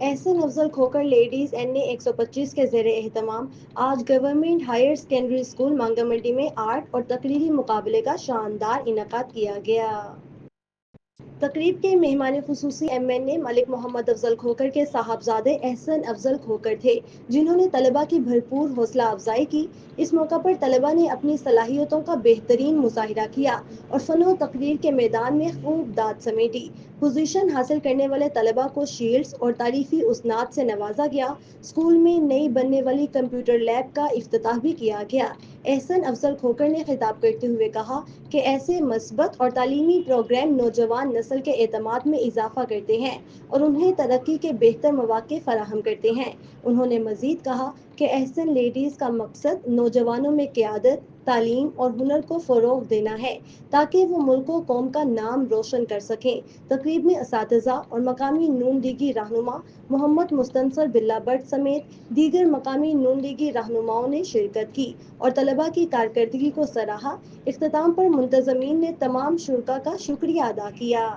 احسن افضل Khokhar ladies N اے 125 کے زیر اہتمام آج گورنمنٹ ہائر سیکنڈری اسکول مانگا منڈی میں آرٹ اور تقریری مقابلے کا شاندار انعقاد کیا گیا۔ تقریب کے مہمان خصوصی ایم این اے ملک محمد افضل کھوکر کے صاحبزادے احسن افضل کھوکر تھے، جنہوں نے طلباء کی بھرپور حوصلہ افزائی کی۔ اس موقع پر طلباء نے اپنی صلاحیتوں کا بہترین مظاہرہ کیا اور فن و تقریر کے میدان میں خوب داد سمیٹی۔ پوزیشن حاصل کرنے والے طلباء کو شیلڈز اور تعریفی اسناد سے نوازا گیا۔ اسکول میں نئی بننے والی کمپیوٹر لیب کا افتتاح بھی کیا گیا۔ احسن افضل کھوکر نے خطاب کرتے ہوئے کہا کہ ایسے مثبت اور تعلیمی پروگرام نوجوان نسل کے اعتماد میں اضافہ کرتے ہیں اور انہیں ترقی کے بہتر مواقع فراہم کرتے ہیں۔ انہوں نے مزید کہا کہ احسن لیڈیز کا مقصد نوجوانوں میں قیادت، تعلیم اور ہنر کو فروغ دینا ہے تاکہ وہ ملک و قوم کا نام روشن کر سکیں۔ تقریب میں اساتذہ اور مقامی نون لیگی رہنما محمد مستنصر بلّہ بٹ سمیت دیگر مقامی نون لیگی رہنماؤں نے شرکت کی اور طلباء کی کارکردگی کو سراہا۔ اختتام پر منتظمین نے تمام شرکاء کا شکریہ ادا کیا۔